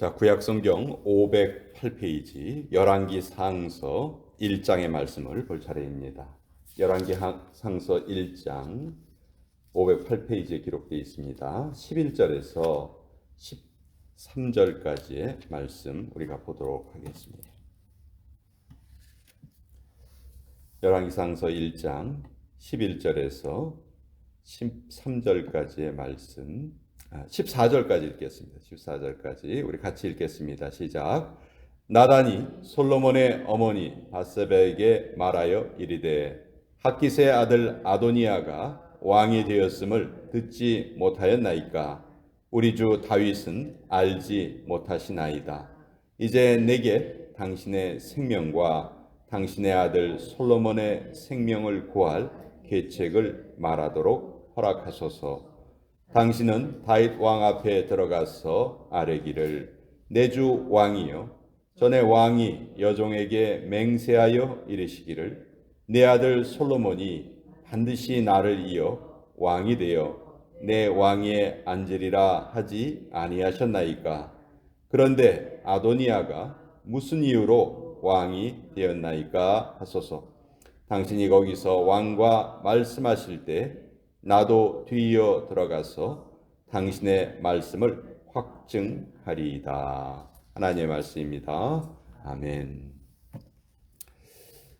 자, 구약성경 508페이지 열왕기 상서 1장의 말씀을 볼 차례입니다. 열왕기 상서 1장 508페이지에 기록되어 있습니다. 11절에서 13절까지의 말씀 우리가 보도록 하겠습니다. 열왕기 상서 1장 11절에서 13절까지의 말씀, 14절까지 읽겠습니다. 14절까지 우리 같이 읽겠습니다. 시작. 나단이 솔로몬의 어머니 밧세바에게 말하여 이르되 핫깃의 아들 아도니아가 왕이 되었음을 듣지 못하였나이까? 우리 주 다윗은 알지 못하시나이다. 이제 내게 당신의 생명과 당신의 아들 솔로몬의 생명을 구할 계책을 말하도록 허락하소서. 당신은 다윗 왕 앞에 들어가서 아뢰기를 내 주 왕이여, 전에 왕이 여종에게 맹세하여 이르시기를 내 아들 솔로몬이 반드시 나를 이어 왕이 되어 내 왕위에 앉으리라 하지 아니하셨나이까? 그런데 아도니아가 무슨 이유로 왕이 되었나이까 하소서. 당신이 거기서 왕과 말씀하실 때 나도 뒤이어 들어가서 당신의 말씀을 확증하리이다. 하나님의 말씀입니다. 아멘.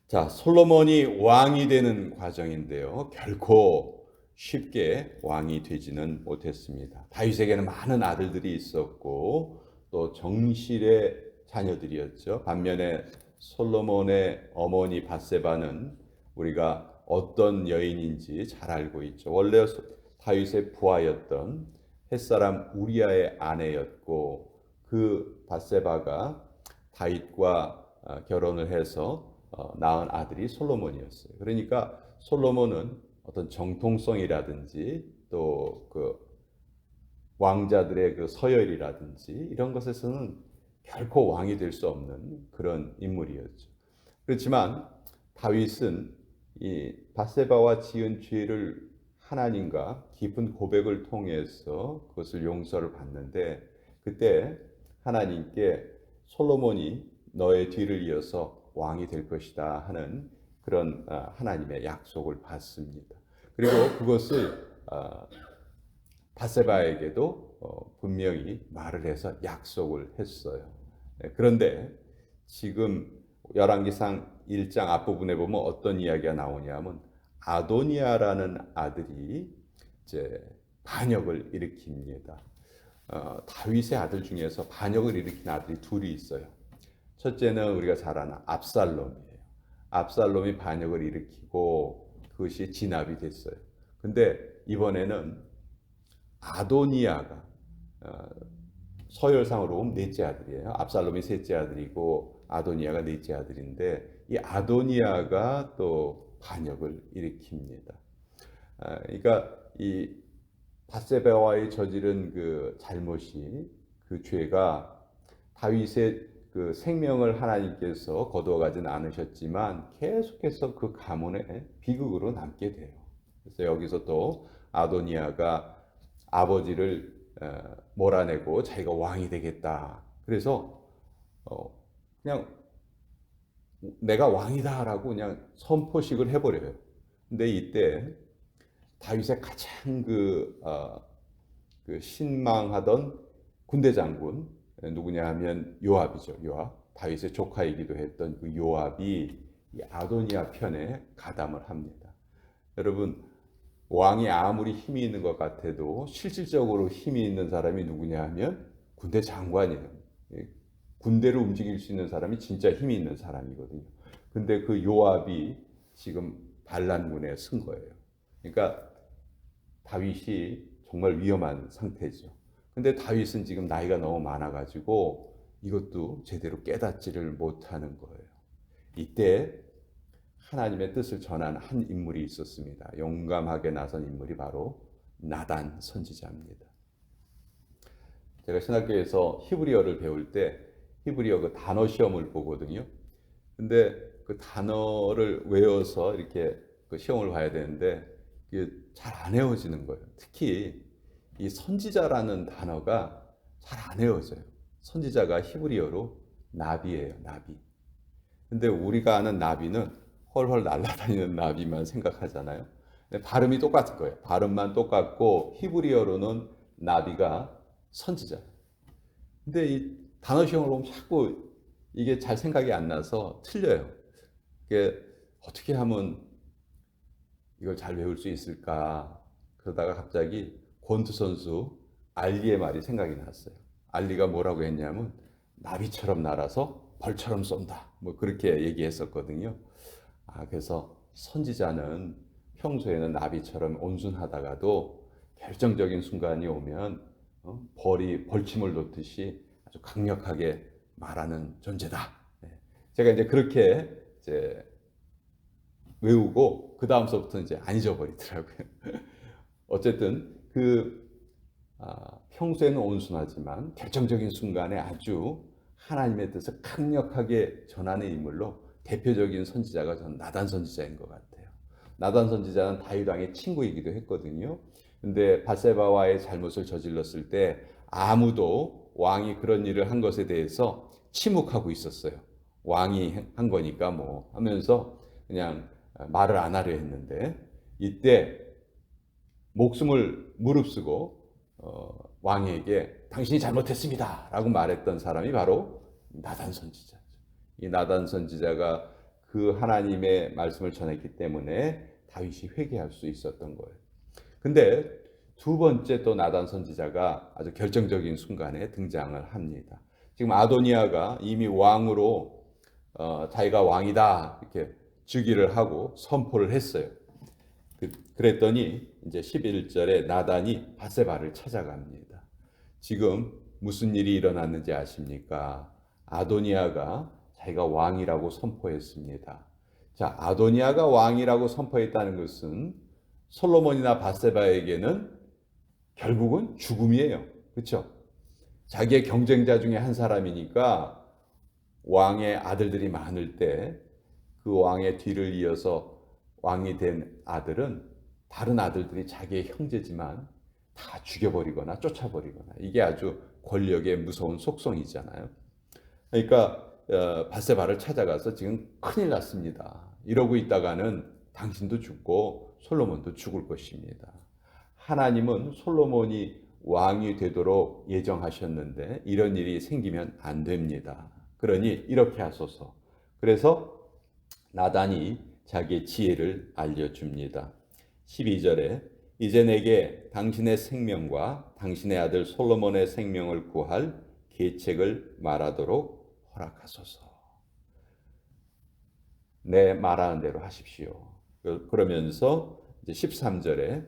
자, 솔로몬이 왕이 되는 과정인데요. 결코 쉽게 왕이 되지는 못했습니다. 다윗에게는 많은 아들들이 있었고 또 정실의 자녀들이었죠. 반면에 솔로몬의 어머니 밧세바는 우리가 어떤 여인인지 잘 알고 있죠. 원래 다윗의 부하였던 햇사람 우리아의 아내였고 그 밧세바가 다윗과 결혼을 해서 낳은 아들이 솔로몬이었어요. 그러니까 솔로몬은 어떤 정통성이라든지 또 그 왕자들의 그 서열이라든지 이런 것에서는 결코 왕이 될 수 없는 그런 인물이었죠. 그렇지만 다윗은 이 밧세바와 지은 죄를 하나님과 깊은 고백을 통해서 그것을 용서를 받는데 그때 하나님께 솔로몬이 너의 뒤를 이어서 왕이 될 것이다 하는 그런 하나님의 약속을 받습니다. 그리고 그것을 밧세바에게도 분명히 말을 해서 약속을 했어요. 그런데 지금 열왕기상 1장 앞부분에 보면 어떤 이야기가 나오냐면 아도니아라는 아들이 이제 반역을 일으킵니다. 다윗의 아들 중에서 반역을 일으킨 아들이 둘이 있어요. 첫째는 우리가 잘 아는 압살롬이에요. 압살롬이 반역을 일으키고 그것이 진압이 됐어요. 근데 이번에는 아도니아가 서열상으로 보면 넷째 아들이에요. 압살롬이 셋째 아들이고 아도니아가 넷째 아들인데 이 아도니아가 또 반역을 일으킵니다. 그러니까 이 밧세바와의 저지른 그 잘못이 그 죄가 다윗의 그 생명을 하나님께서 거두어가진 않으셨지만 계속해서 그 가문의 비극으로 남게 돼요. 그래서 여기서 또 아도니아가 아버지를 몰아내고 자기가 왕이 되겠다. 그래서 그냥 내가 왕이다라고 그냥 선포식을 해버려요. 근데 이때 다윗의 가장 그 신망하던 군대 장군 누구냐 하면 요압이죠. 요압. 다윗의 조카이기도 했던 그 요압이 이 아도니아 편에 가담을 합니다. 여러분 왕이 아무리 힘이 있는 것 같아도 실질적으로 힘이 있는 사람이 누구냐 하면 군대 장관이에요. 군대를 움직일 수 있는 사람이 진짜 힘이 있는 사람이거든요. 근데 그 요압이 지금 반란군에 쓴 거예요. 그러니까 다윗이 정말 위험한 상태죠. 근데 다윗은 지금 나이가 너무 많아가지고 이것도 제대로 깨닫지를 못하는 거예요. 이때 하나님의 뜻을 전한 한 인물이 있었습니다. 용감하게 나선 인물이 바로 나단 선지자입니다. 제가 신학교에서 히브리어를 배울 때 히브리어 그 단어 시험을 보거든요. 근데 그 단어를 외워서 이렇게 그 시험을 봐야 되는데 이게 잘 안 외워지는 거예요. 특히 이 선지자라는 단어가 잘 안 외워져요. 선지자가 히브리어로 나비예요, 나비. 근데 우리가 아는 나비는 헐헐 날아다니는 나비만 생각하잖아요. 근데 발음이 똑같은 거예요. 발음만 똑같고 히브리어로는 나비가 선지자. 근데 이 단어 시험을 보면 자꾸 이게 잘 생각이 안 나서 틀려요. 이게 어떻게 하면 이걸 잘 외울 수 있을까? 그러다가 갑자기 권투 선수 알리의 말이 생각이 났어요. 알리가 뭐라고 했냐면 나비처럼 날아서 벌처럼 쏜다. 뭐 그렇게 얘기했었거든요. 그래서 선지자는 평소에는 나비처럼 온순하다가도 결정적인 순간이 오면 벌이 벌침을 놓듯이 아주 강력하게 말하는 존재다. 네. 제가 이제 그렇게 이제 외우고 그 다음서부터 이제 안 잊어버리더라고요. 어쨌든 평소에는 온순하지만 결정적인 순간에 아주 하나님의 뜻을 강력하게 전하는 인물로 대표적인 선지자가 저는 나단 선지자인 것 같아요. 나단 선지자는 다윗 왕의 친구이기도 했거든요. 근데 바세바와의 잘못을 저질렀을 때 아무도 왕이 그런 일을 한 것에 대해서 침묵하고 있었어요. 왕이 한 거니까 뭐 하면서 그냥 말을 안 하려 했는데 이때 목숨을 무릅쓰고 왕에게 당신이 잘못했습니다 라고 말했던 사람이 바로 나단 선지자죠. 이 나단 선지자가 그 하나님의 말씀을 전했기 때문에 다윗이 회개할 수 있었던 거예요. 근데 두 번째 또 나단 선지자가 아주 결정적인 순간에 등장을 합니다. 지금 아도니아가 이미 왕으로 자기가 왕이다 이렇게 즉위를 하고 선포를 했어요. 그랬더니 이제 11절에 나단이 바세바를 찾아갑니다. 지금 무슨 일이 일어났는지 아십니까? 아도니아가 자기가 왕이라고 선포했습니다. 자, 아도니아가 왕이라고 선포했다는 것은 솔로몬이나 바세바에게는 결국은 죽음이에요. 그렇죠? 자기의 경쟁자 중에 한 사람이니까 왕의 아들들이 많을 때 그 왕의 뒤를 이어서 왕이 된 아들은 다른 아들들이 자기의 형제지만 다 죽여버리거나 쫓아버리거나 이게 아주 권력의 무서운 속성이잖아요. 그러니까 바세바를 찾아가서 지금 큰일 났습니다. 이러고 있다가는 당신도 죽고 솔로몬도 죽을 것입니다. 하나님은 솔로몬이 왕이 되도록 예정하셨는데 이런 일이 생기면 안 됩니다. 그러니 이렇게 하소서. 그래서 나단이 자기의 지혜를 알려줍니다. 12절에 이제 내게 당신의 생명과 당신의 아들 솔로몬의 생명을 구할 계책을 말하도록 허락하소서. 내 말하는 대로 하십시오. 그러면서 이제 13절에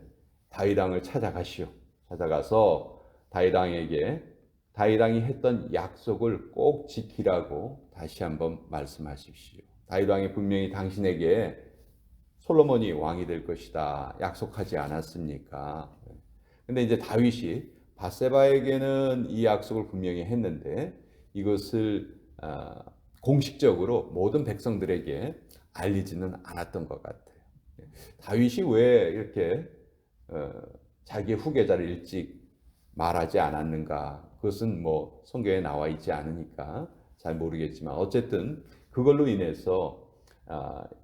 다윗 왕을 찾아가시오. 찾아가서 다윗 왕에게 다윗 왕이 했던 약속을 꼭 지키라고 다시 한번 말씀하십시오. 다윗 왕이 분명히 당신에게 솔로몬이 왕이 될 것이다 약속하지 않았습니까? 근데 이제 다윗이 바세바에게는 이 약속을 분명히 했는데 이것을 공식적으로 모든 백성들에게 알리지는 않았던 것 같아요. 다윗이 왜 이렇게 자기의 후계자를 일찍 말하지 않았는가? 그것은 뭐 성경에 나와 있지 않으니까 잘 모르겠지만 어쨌든 그걸로 인해서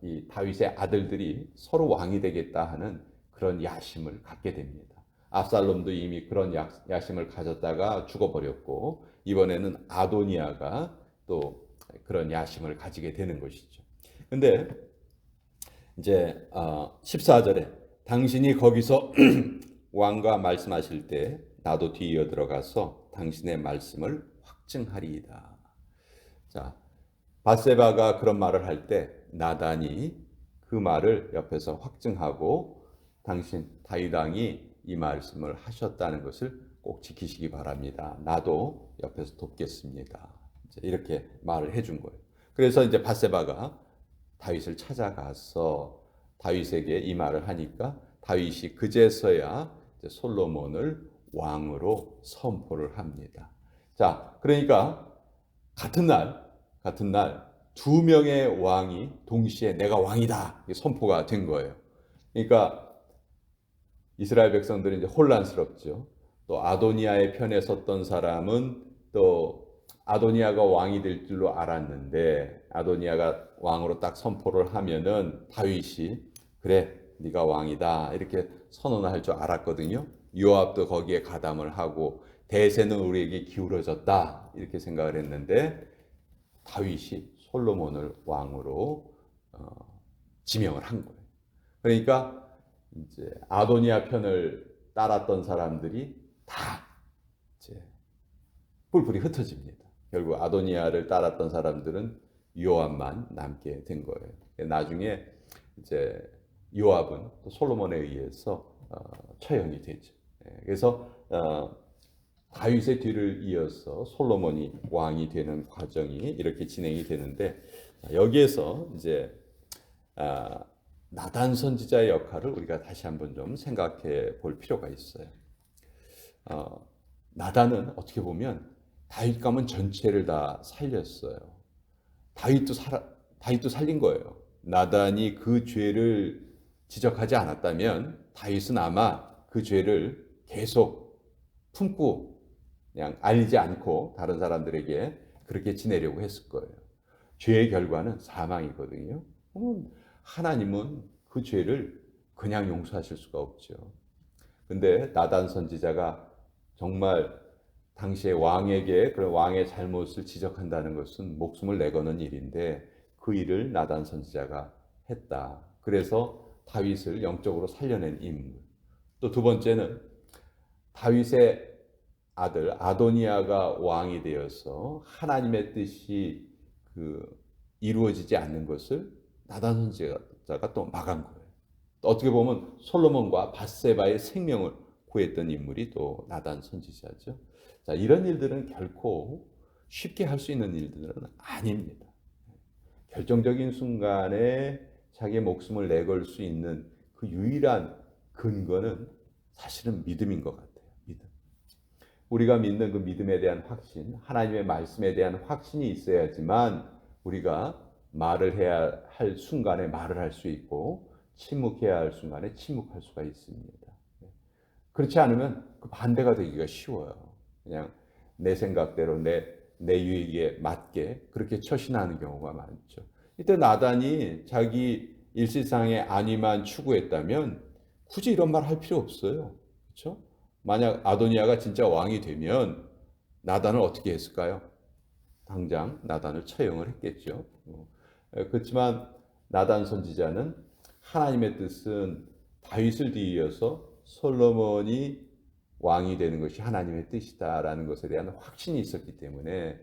이 다윗의 아들들이 서로 왕이 되겠다 하는 그런 야심을 갖게 됩니다. 압살롬도 이미 그런 야심을 가졌다가 죽어버렸고 이번에는 아도니아가 또 그런 야심을 가지게 되는 것이죠. 근데 이제 14절에 당신이 거기서 왕과 말씀하실 때 나도 뒤이어 들어가서 당신의 말씀을 확증하리이다. 자, 바세바가 그런 말을 할 때 나단이 그 말을 옆에서 확증하고 당신 다윗 왕이 이 말씀을 하셨다는 것을 꼭 지키시기 바랍니다. 나도 옆에서 돕겠습니다. 이렇게 말을 해준 거예요. 그래서 이제 바세바가 다윗을 찾아가서 다윗에게 이 말을 하니까 다윗이 그제서야 솔로몬을 왕으로 선포를 합니다. 자, 그러니까 같은 날 두 명의 왕이 동시에 내가 왕이다 선포가 된 거예요. 그러니까 이스라엘 백성들이 이제 혼란스럽죠. 또 아도니아의 편에 섰던 사람은 또 아도니아가 왕이 될 줄로 알았는데 아도니아가 왕으로 딱 선포를 하면은 다윗이 그래 네가 왕이다 이렇게 선언할 줄 알았거든요. 요압도 거기에 가담을 하고 대세는 우리에게 기울어졌다 이렇게 생각을 했는데 다윗이 솔로몬을 왕으로 지명을 한 거예요. 그러니까 이제 아도니아 편을 따랐던 사람들이 다 이제 뿔뿔이 흩어집니다. 결국 아도니아를 따랐던 사람들은 요압만 남게 된 거예요. 나중에 이제 요압은 또 솔로몬에 의해서 처형이 되죠. 그래서 다윗의 뒤를 이어서 솔로몬이 왕이 되는 과정이 이렇게 진행이 되는데 여기에서 이제 나단 선지자의 역할을 우리가 다시 한번 좀 생각해 볼 필요가 있어요. 나단은 어떻게 보면 다윗 가문 전체를 다 살렸어요. 다윗도 살린 거예요. 나단이 그 죄를 지적하지 않았다면 다윗은 아마 그 죄를 계속 품고 그냥 알지 않고 다른 사람들에게 그렇게 지내려고 했을 거예요. 죄의 결과는 사망이거든요. 하나님은 그 죄를 그냥 용서하실 수가 없죠. 근데 나단 선지자가 정말 당시에 왕에게 그런 왕의 잘못을 지적한다는 것은 목숨을 내거는 일인데 그 일을 나단 선지자가 했다. 그래서 다윗을 영적으로 살려낸 인물. 또 두 번째는 다윗의 아들 아도니아가 왕이 되어서 하나님의 뜻이 이루어지지 않는 것을 나단 선지자가 또 막은 거예요. 또 어떻게 보면 솔로몬과 밧세바의 생명을 구했던 인물이 또 나단 선지자죠. 자, 이런 일들은 결코 쉽게 할 수 있는 일들은 아닙니다. 결정적인 순간에 자기의 목숨을 내걸 수 있는 그 유일한 근거는 사실은 믿음인 것 같아요. 믿음. 우리가 믿는 그 믿음에 대한 확신, 하나님의 말씀에 대한 확신이 있어야지만 우리가 말을 해야 할 순간에 말을 할 수 있고 침묵해야 할 순간에 침묵할 수가 있습니다. 그렇지 않으면 그 반대가 되기가 쉬워요. 그냥 내 생각대로 내 유익에 맞게 그렇게 처신하는 경우가 많죠. 이때 나단이 자기 일시상의 안위만 추구했다면 굳이 이런 말 할 필요 없어요. 그렇죠? 만약 아도니아가 진짜 왕이 되면 나단을 어떻게 했을까요? 당장 나단을 처형을 했겠죠. 그렇지만 나단 선지자는 하나님의 뜻은 다윗을 뒤이어서 솔로몬이 왕이 되는 것이 하나님의 뜻이다라는 것에 대한 확신이 있었기 때문에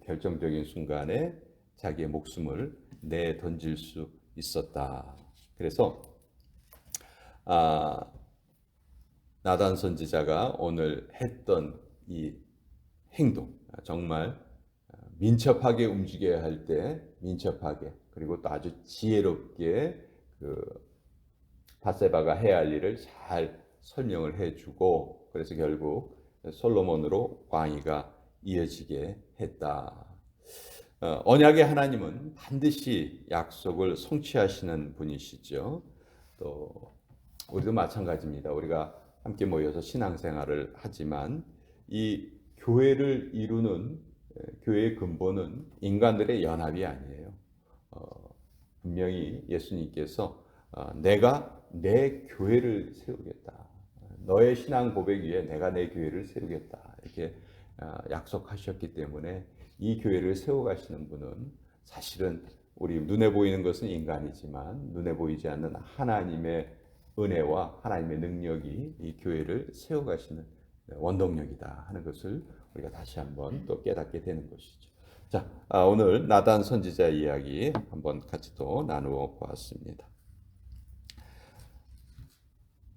결정적인 순간에 자기의 목숨을 내던질 수 있었다. 그래서 나단 선지자가 오늘 했던 이 행동 정말 민첩하게 움직여야 할 때 민첩하게 그리고 또 아주 지혜롭게 밧세바가 해야 할 일을 잘 설명을 해주고 그래서 결국 솔로몬으로 왕위가 이어지게 했다. 언약의 하나님은 반드시 약속을 성취하시는 분이시죠. 또 우리도 마찬가지입니다. 우리가 함께 모여서 신앙생활을 하지만 이 교회를 이루는 교회의 근본은 인간들의 연합이 아니에요. 분명히 예수님께서 내가 내 교회를 세우겠다. 너의 신앙 고백 위에 내가 내 교회를 세우겠다. 이렇게 약속하셨기 때문에 이 교회를 세워가시는 분은 사실은 우리 눈에 보이는 것은 인간이지만 눈에 보이지 않는 하나님의 은혜와 하나님의 능력이 이 교회를 세워가시는 원동력이다 하는 것을 우리가 다시 한번 또 깨닫게 되는 것이죠. 자, 오늘 나단 선지자 이야기 한번 같이 또 나누어 보았습니다.